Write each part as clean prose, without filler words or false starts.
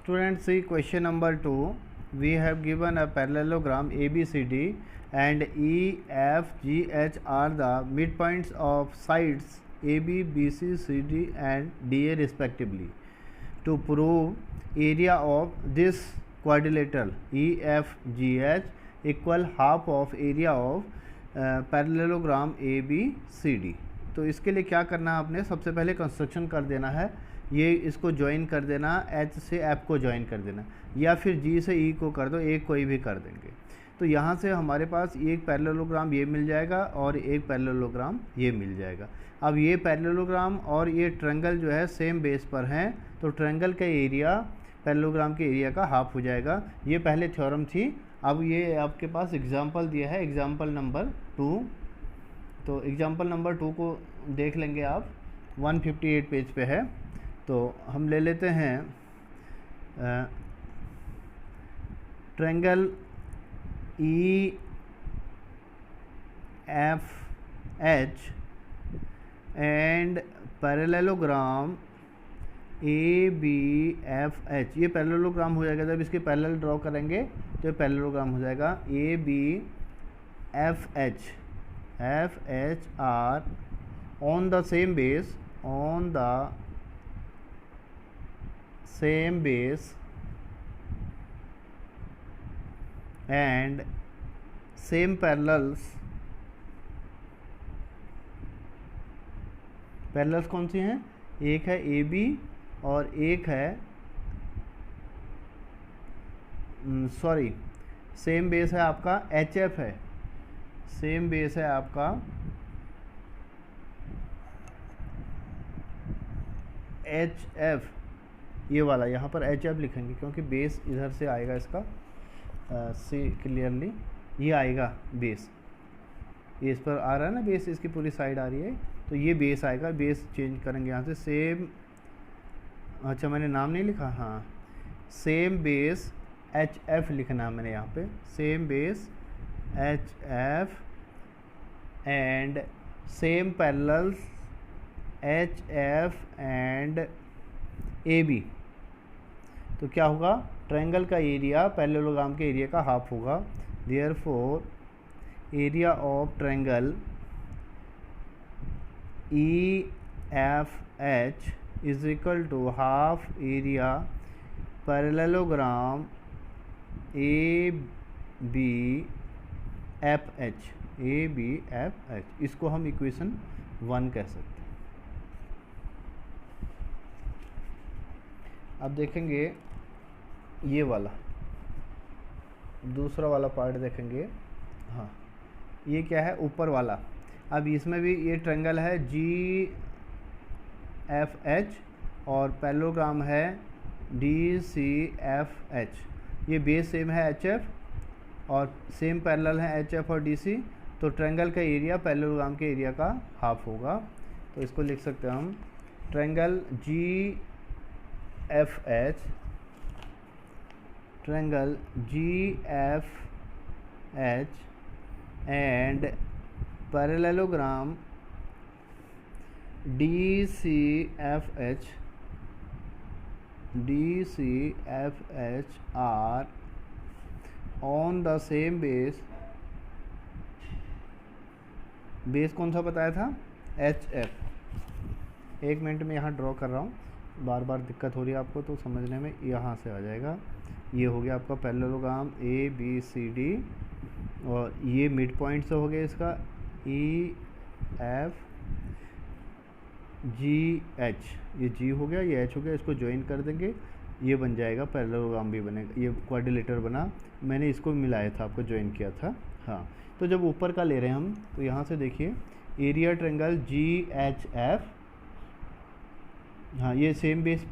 Students, see question number 2. We have given a parallelogram ABCD and EFGH are the midpoints of sides AB, BC, CD and DA respectively. To prove area of this quadrilateral EFGH equal half of area of parallelogram ABCD। तो इसके लिए क्या करना है, आपने सबसे पहले construction कर देना है, ये इसको ज्वाइन कर देना, H से F को ज्वाइन कर देना, या फिर G से E को कर दो, एक कोई भी कर देंगे। तो यहाँ से हमारे पास एक पैरेललोग्राम ये मिल जाएगा और एक पैरेललोग्राम ये मिल जाएगा। अब ये पैरेललोग्राम और ये ट्रायंगल जो है सेम बेस पर हैं, तो ट्रायंगल का एरिया पैरेललोग्राम के एरिया का हाफ हो जाएगा। ये पहले थ्योरम थी। अब ये आपके पास एग्जाम्पल दिया है, एग्जाम्पल नंबर 2। तो एग्जाम्पल नंबर 2 को देख लेंगे आप, 158 पेज पे है। तो हम ले लेते हैं triangle EFH and parallelogram ABFH। ये पैरेललोग्राम हो जाएगा, जब इसके पैरेलल ड्रॉ करेंगे तो ये पैरेललोग्राम हो जाएगा। ABFH are on the same base and same parallels कौन सी हैं? एक है AB और एक है सेम बेस है आपका HF है, सेम बेस है आपका HF। ये वाला यहाँ पर HF लिखेंगे क्योंकि बेस इधर से आएगा इसका, सी क्लियरली ये आएगा बेस, ये इस पर आ रहा है ना बेस, इसकी पूरी साइड आ रही है, तो ये बेस आएगा। बेस चेंज करेंगे यहाँ से, सेम, अच्छा मैंने नाम नहीं लिखा, हाँ सेम बेस HF लिखना है मैंने यहाँ पे, same base HF and same parallels HF and AB। तो क्या होगा, ट्रायंगल का एरिया पैरेललोग्राम के एरिया का हाफ होगा। Therefore area of triangle EFH is equal to half area parallelogram ABFH। इसको हम इक्वेशन 1 कह सकते हैं। अब देखेंगे ये वाला दूसरा वाला पार्ट देखेंगे। हाँ, ये क्या है, ऊपर वाला। अब इसमें भी ये ट्रायंगल है GFH और पैरेललोग्राम है DCFH। ये बेस सेम है HF और सेम पैरेलल है HF और DC, तो ट्रायंगल का एरिया पैरेललोग्राम के एरिया का हाफ होगा। तो इसको लिख सकते हैं हम, triangle GFH and parallelogram DCFH are on the same base कौन सा बताया था, HF। एक मिनट में यहाँ ड्रॉ कर रहा हूँ, बार बार दिक्कत हो रही है आपको तो समझने में, यहाँ से आ जाएगा। ये हो गया आपका पैरेललोग्राम ABCD और ये मिड पॉइंट से हो गया इसका EFGH। ये G हो गया, ये H हो गया, इसको ज्वाइन कर देंगे, ये बन जाएगा पैरेललोग्राम भी बनेगा। ये क्वाड्रिलेटर बना, मैंने इसको मिलाया था, आपको ज्वाइन किया था। हाँ, तो जब ऊपर का ले रहे हैं हम, तो यहाँ से देखिए एरिया ट्रायंगल GHF। हाँ, ये सेम बेस,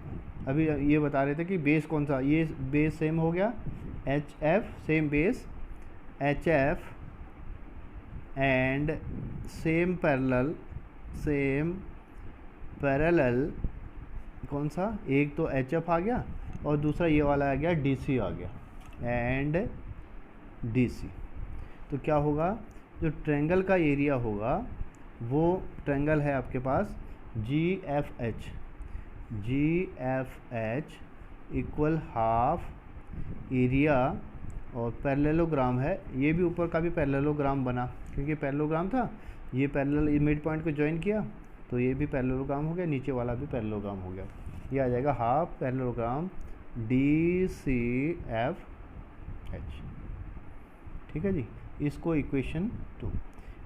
अभी ये बता रहे थे कि बेस कौन सा, ये बेस सेम हो गया HF, same base HF and same parallel कौन सा, एक तो HF आ गया और दूसरा ये वाला आ गया DC आ गया एंड DC। तो क्या होगा, जो ट्रायंगल का एरिया होगा वो ट्रायंगल है आपके पास GFH इक्वल हाफ एरिया, और पैरेललोग्राम है, ये भी ऊपर का भी पैरेललोग्राम बना, क्योंकि पैरेललोग्राम था, ये पैरेलल मिड पॉइंट को ज्वाइन किया तो ये भी पैरेललोग्राम हो गया, नीचे वाला भी पैरेललोग्राम हो गया। ये आ जाएगा हाफ पैरेललोग्राम DCFH। ठीक है जी, इसको इक्वेशन 2।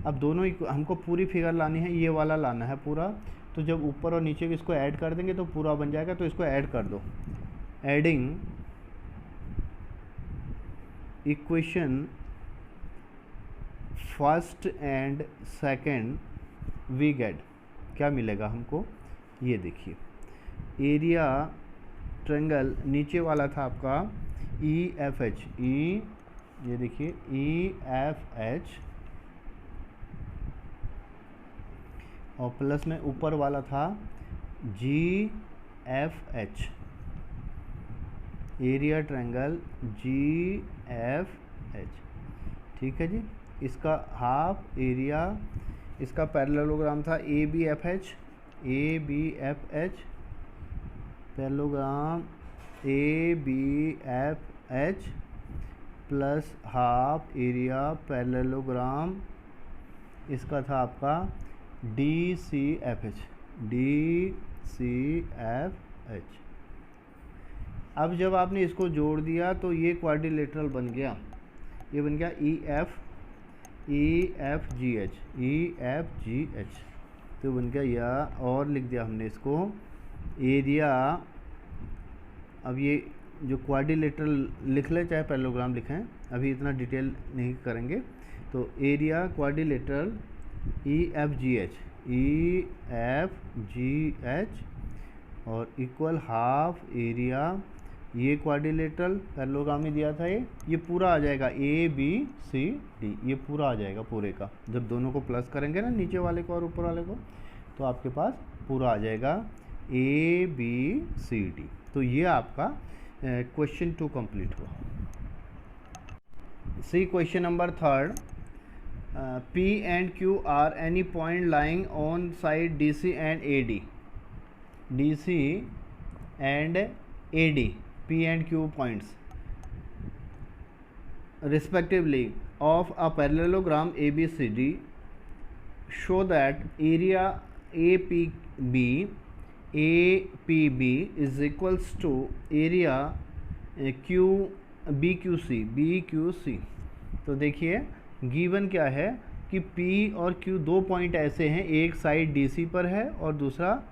अब दोनों हमको पूरी फिगर लानी है, ये वाला लाना है पूरा, तो जब ऊपर और नीचे इसको ऐड कर देंगे तो पूरा बन जाएगा, तो इसको ऐड कर दो। Adding equation first and second we get, क्या मिलेगा हमको, ये देखिए, एरिया ट्रायंगल नीचे वाला था आपका EFH, ये देखिए EFH, और प्लस में ऊपर वाला था GFH, एरिया ट्रायंगल GFH। ठीक है जी, इसका हाफ एरिया, इसका पैरेललोग्राम था ABFH, parallelogram ABFH plus half area parallelogram, इसका था आपका DCFH। अब जब आपने इसको जोड़ दिया तो ये क्वाड्रिलेटरल बन गया, ये बन गया EFGH, तो बन गया या, और लिख दिया हमने इसको एरिया। अब ये जो क्वाड्रिलेटरल लिख ले चाहे पैरेललोग्राम लिखें, अभी इतना डिटेल नहीं करेंगे, तो एरिया क्वाड्रिलेटरल EFGH और इक्वल हाफ एरिया, ये क्वाड्रिलेटरल पैरेललोग्राम में दिया था, ये पूरा आ जाएगा ABCD, ये पूरा आ जाएगा पूरे का। जब दोनों को प्लस करेंगे ना, नीचे वाले को और ऊपर वाले को, तो आपके पास पूरा आ जाएगा ABCD। तो ये आपका क्वेश्चन 2 कंप्लीट हुआ। सी question number 3, P and Q are any point lying on side DC and AD, P and Q points respectively of a parallelogram ABCD show that area APB is equals to area BQC। तो देखिए given क्या है कि P और Q दो point ऐसे हैं, एक साइड DC पर है और दूसरा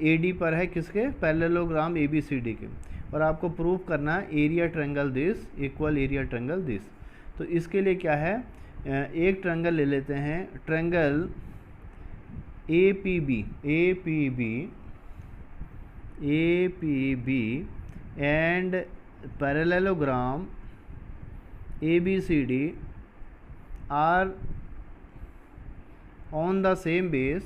AD पर है, किसके, पैरेललोग्राम ABCD के, और आपको प्रूव करना है area triangle this equal area triangle this. तो इसके लिए क्या है, एक ट्रायंगल ले लेते हैं, triangle APB and parallelogram ABCD are on the same base,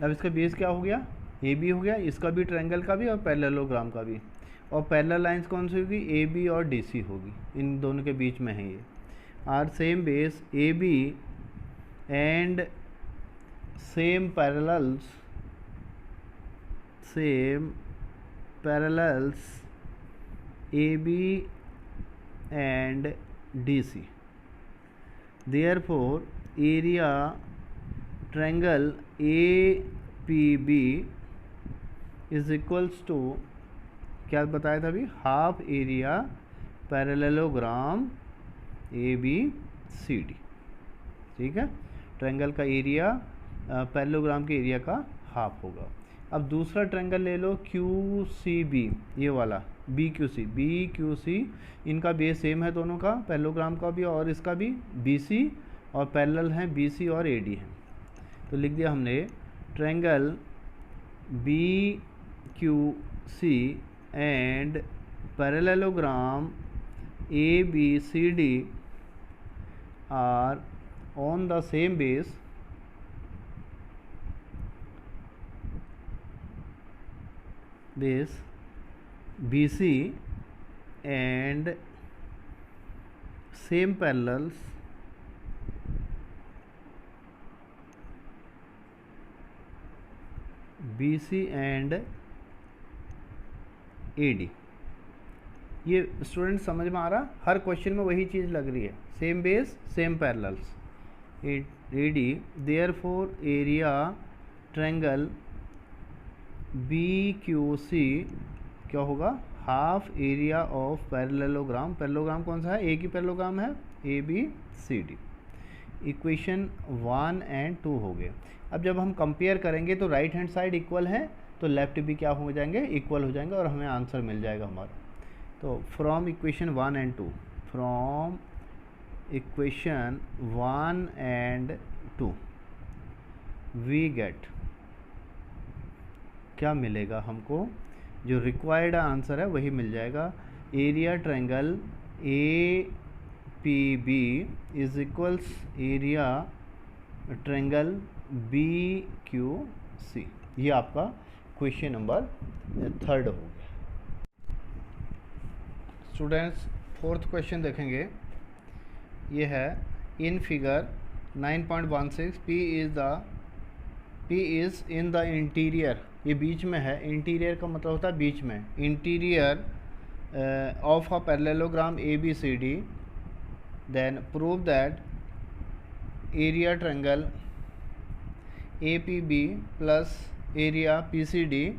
अब इसका बेस क्या हो गया, AB हो गया, इसका भी ट्रायंगल का भी और पैरेललोग्राम का भी, और पैरेलल लाइंस कौन सी होगी, AB और DC होगी, इन दोनों के बीच में है ये, are same base AB and same parallels AB and DC, therefore area triangle APB is equals to, क्या बताया था अभी, हाफ एरिया पैरेललोग्राम ABCD। ठीक है, ट्रायंगल का एरिया पैरेललोग्राम के एरिया का हाफ होगा। अब दूसरा ट्रायंगल ले लो QCB, ये वाला BQC, इनका बेस सेम है दोनों का, पैरेललोग्राम का भी और इसका भी, BC और पैरेलल हैं BC और AD हैं। तो लिख दिया हमने triangle BQC and parallelogram ABCD are on the same base BC and same parallels BC and AD। ये स्टूडेंट समझ में आ रहा, हर क्वेश्चन में वही चीज़ लग रही है, same base same parallels. AD therefore area triangle BQC क्या होगा, half area of parallelogram. Parallelogram कौन सा है, एक ही पैरेललोग्राम है ABCD। इक्वेशन 1 एंड 2 हो गए। अब जब हम कंपेयर करेंगे तो राइट हैंड साइड इक्वल है तो लेफ्ट भी क्या हो जाएंगे, इक्वल हो जाएंगे और हमें आंसर मिल जाएगा हमारा। तो from equation 1 and 2, from equation 1 and 2 we get, क्या मिलेगा हमको, जो रिक्वायर्ड आंसर है वही मिल जाएगा। Area triangle APB is equals area triangle BQC। ये आपका क्वेश्चन नंबर 3 हो गया। स्टूडेंट्स फोर्थ क्वेश्चन देखेंगे, ये है in figure 9.16 P is in the interior, ये बीच में है, इंटीरियर का मतलब होता है बीच में, interior of a parallelogram ABCD, then prove that area triangle APB plus area PCD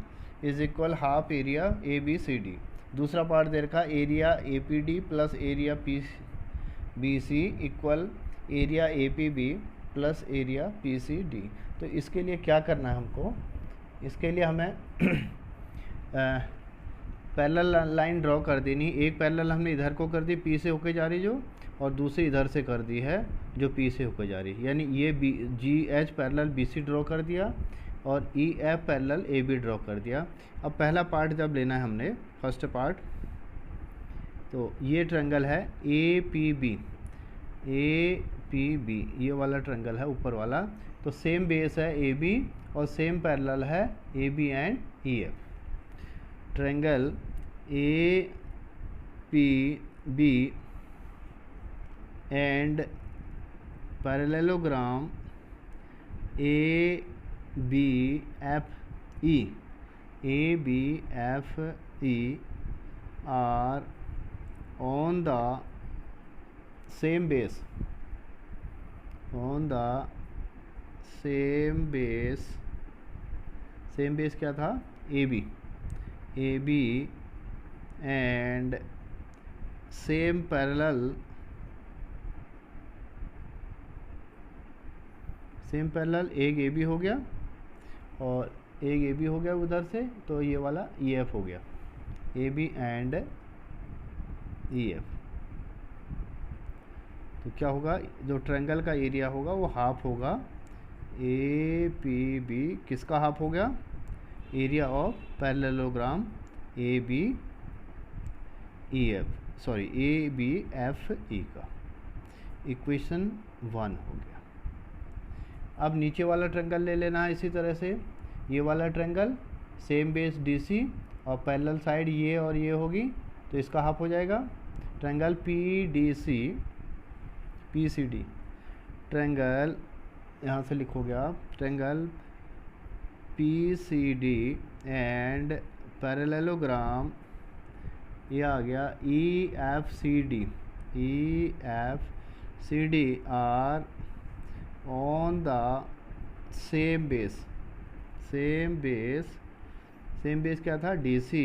is equal half area ABCD। दूसरा पार्ट दे रखा area APD plus area PBC equal area APB plus area PCD। तो इसके लिए क्या करना है हमको, इसके लिए हमें पैरेलल लाइन ड्रॉ कर देनी। एक पैरेलल हमने इधर को कर दी, P से होके जा रही जो, और दूसरी इधर से कर दी है जो P से होकर जा रही, यानी ये GH पैरेलल BC ड्रॉ कर दिया और EF पैरेलल AB ड्रॉ कर दिया। अब पहला पार्ट जब लेना है हमने, फर्स्ट पार्ट, तो ये ट्रायंगल है APB, ये वाला ट्रायंगल है ऊपर वाला, तो सेम बेस है AB और सेम पैरेलल है AB and EF। Triangle APB and parallelogram ABFE are on the same base, same base क्या था, AB एंड सेम पैरेलल एक AB हो गया और एक AB हो गया उधर से, तो ये वाला EF हो गया, AB एंड EF। तो क्या होगा, जो ट्रायंगल का एरिया होगा वो हाफ होगा, APB किसका हाफ हो गया, एरिया ऑफ पैरेललोग्राम ABFE का। इक्वेशन 1 हो गया। अब नीचे वाला ट्रायंगल ले लेना है इसी तरह से, ये वाला ट्रायंगल सेम बेस DC और पैरेलल साइड ये और ये होगी, तो इसका हाफ हो जाएगा। ट्रायंगल PCD ट्रायंगल यहाँ से लिखोगे आप, ट्रायंगल PCD एंड पैरेललोग्राम, ये आ गया EFCD are on the same base क्या था, DC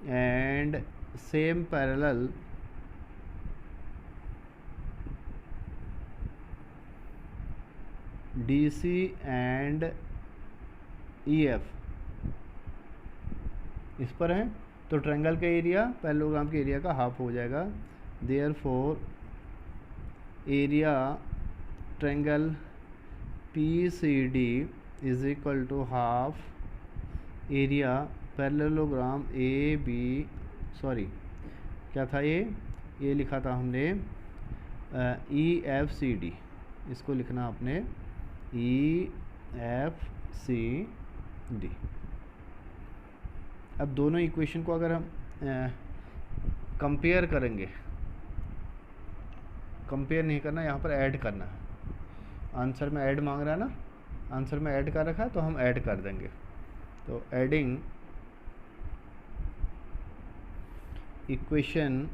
and same parallel DC and EF इस पर है, तो ट्रायंगल का एरिया पैरेललोग्राम के एरिया का हाफ हो जाएगा। Therefore area triangle PCD is equal to half area parallelogram क्या था ये लिखा था हमने EFCD, इसको लिखना आपने EFCD। अब दोनों इक्वेशन को अगर हम कंपेयर करेंगे, कंपेयर नहीं करना, यहाँ पर ऐड करना है। आंसर में ऐड मांग रहा है ना, आंसर में ऐड कर रखा है तो हम ऐड कर देंगे। तो adding equation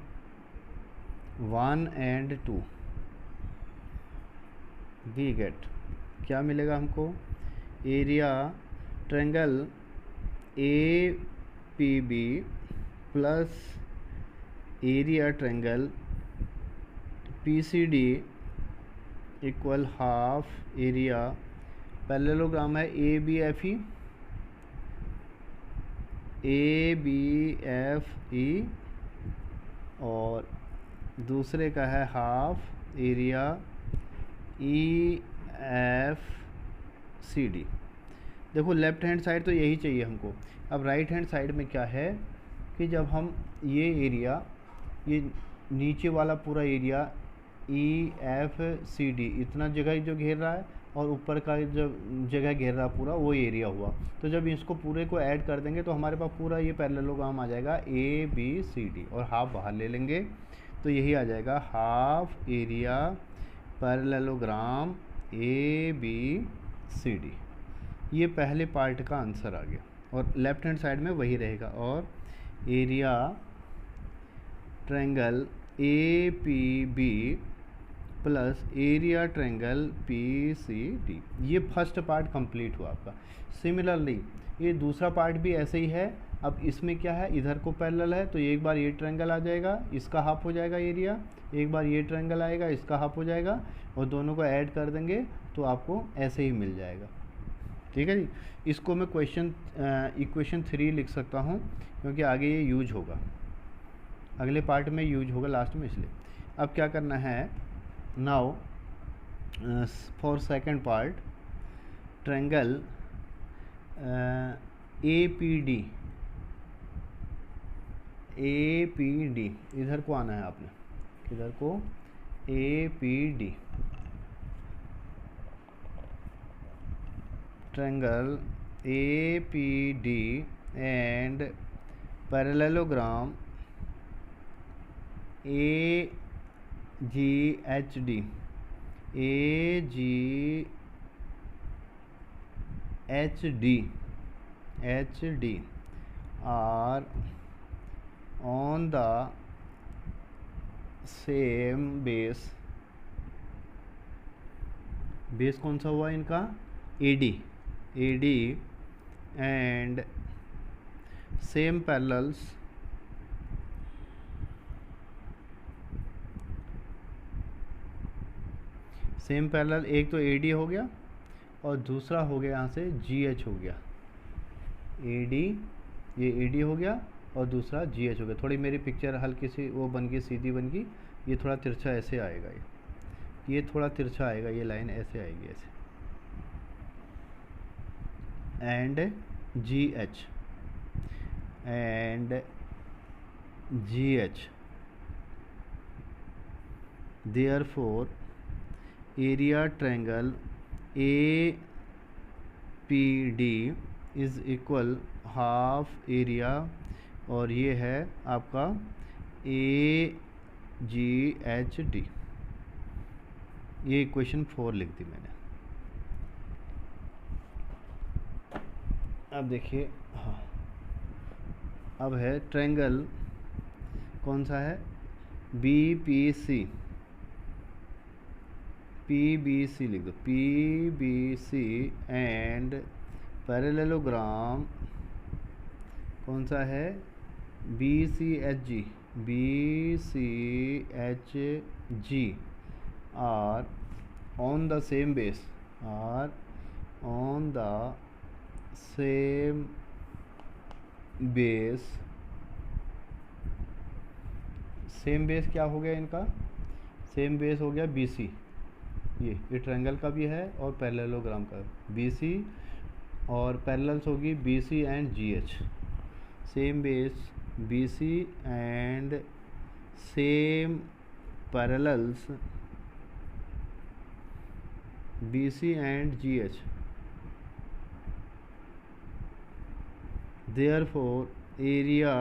1 and 2 we get, क्या मिलेगा हमको, area triangle A P B plus area triangle P C D equal half area parallelogram है ए बी एफ ई और दूसरे का है half area E F C D. देखो लेफ्ट हैंड साइड तो यही चाहिए हमको। अब राइट हैंड साइड में क्या है कि जब हम ये एरिया, ये नीचे वाला पूरा area E F C D इतना जगह जो घेर रहा है और ऊपर का जो जगह घेर रहा पूरा वो एरिया हुआ, तो जब इसको पूरे को ऐड कर देंगे तो हमारे पास पूरा ये पैरेललोग्राम आ जाएगा ए बी सी डी, और हाफ बाहर ले लेंगे तो यही आ जाएगा half area parallelogram A B C D. ये पहले पार्ट का आंसर आ गया और लेफ्ट हैंड साइड में वही रहेगा। और area triangle A P B plus area triangle P C D, ये फर्स्ट पार्ट कंप्लीट हुआ आपका। सिमिलरली ये दूसरा पार्ट भी ऐसे ही है। अब इसमें क्या है, इधर को पैरेलल है तो एक बार ये ट्रायंगल आ जाएगा, इसका हाफ हो जाएगा एरिया, एक बार ये ट्रायंगल आएगा, इसका हाफ हो जाएगा, और दोनों को ऐड कर देंगे तो आपको ऐसे ही मिल जाएगा। ठीक है जी। इसको मैं इक्वेशन 3 लिख सकता हूँ क्योंकि आगे ये यूज होगा, अगले पार्ट में यूज होगा लास्ट में, इसलिए। अब क्या करना है, now for second part triangle A P D, इधर को आना है आपने, इधर को A P D, triangle A P D and parallelogram A ji H D R on the same base कौन सा हुआ इनका, A D and same parallels एक तो ए डी हो गया और दूसरा हो गया यहाँ से जी एच हो गया, ए डी, ये ए डी हो गया और दूसरा जी एच हो गया। थोड़ी मेरी पिक्चर हल्की सी वो बन गई, सीधी बन गई, ये थोड़ा तिरछा ऐसे आएगा, ये थोड़ा तिरछा आएगा, ये लाइन ऐसे आएगी ऐसे, and G H therefore area triangle A P D is equal half area, और ये है आपका ए जी एच डी। ये इक्वेशन 4 लिख दी मैंने। अब देखिए, हाँ, अब है ट्रायंगल कौन सा है, बी पी सी लिख दो, P B C and parallelogram कौन सा है, B C H G are on the same base, same base क्या हो गया इनका, सेम बेस हो गया बी सी, ये ट्रायंगल का भी है और पैरेललोग्राम का, बी सी और पैरेलल्स होगी B C and G H, same base B C and same parallels B C and G H. Therefore area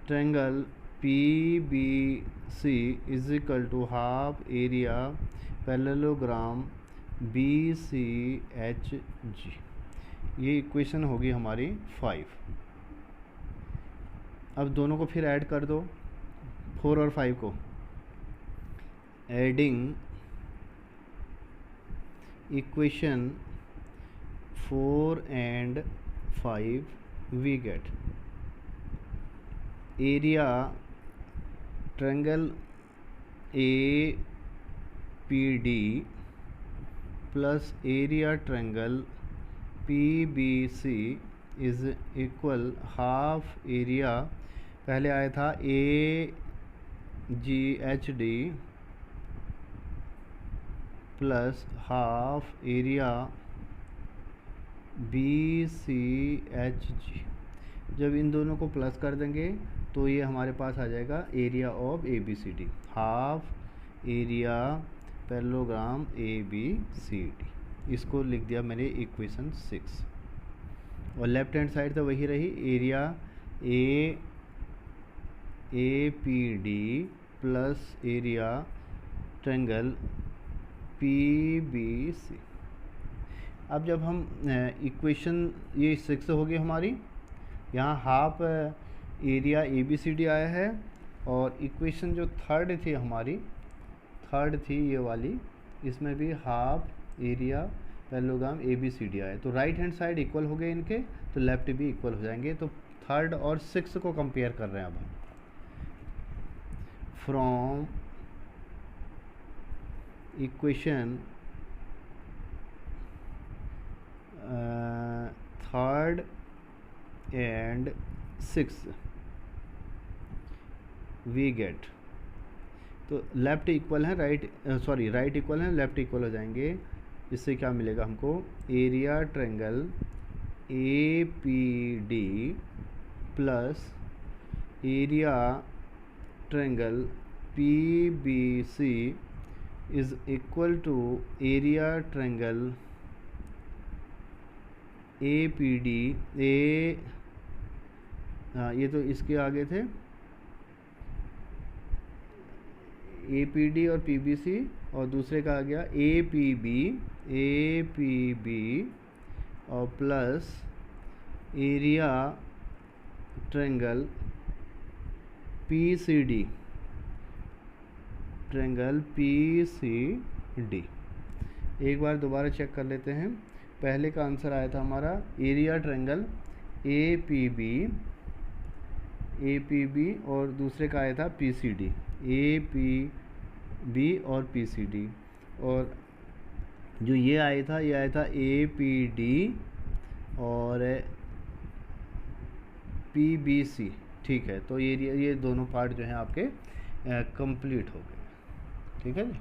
triangle P B C is equal to half area parallelogram B C H G. ये equation होगी हमारी 5। अब दोनों को फिर add कर दो, 4 और 5 को। Adding equation 4 and 5 we get area triangle APD plus area triangle PBC is equal half area, पहले आया था AGHD plus half area BCHG। जब इन दोनों को प्लस कर देंगे तो ये हमारे पास आ जाएगा area of ABCD, half area parallelogram ABCD। इसको लिख दिया मैंने इक्वेशन 6। और लेफ्ट हैंड साइड तो वही रही, area APD plus area triangle PBC। अब जब हम इक्वेशन, ये 6 होगी हमारी, यहाँ हाफ एरिया ABCD आया है, और इक्वेशन जो थर्ड थी हमारी, थर्ड थी ये वाली, इसमें भी हाफ एरिया पैरेललोग्राम ABCD आया। तो राइट हैंड साइड इक्वल हो गए इनके, तो लेफ्ट भी इक्वल हो जाएंगे। तो थर्ड और 6 को कंपेयर कर रहे हैं अब हम। From equation third and 6 we get, तो लेफ्ट इक्वल है राइट, सॉरी राइट इक्वल है लेफ्ट इक्वल हो जाएंगे। इससे क्या मिलेगा हमको, area triangle APD plus area triangle PBC is equal to area triangle APD ये तो इसके आगे थे, APD और PBC, और दूसरे का आ गया APB और plus area triangle PCD, triangle PCD। एक बार दोबारा चेक कर लेते हैं। पहले का आंसर आया था हमारा एरिया ट्रायंगल APB और दूसरे का आया था PCD, APB और PCD, और जो ये आया था APD और PBC। ठीक है, तो ये दोनों पार्ट जो हैं आपके कंप्लीट हो गए। ठीक है जी।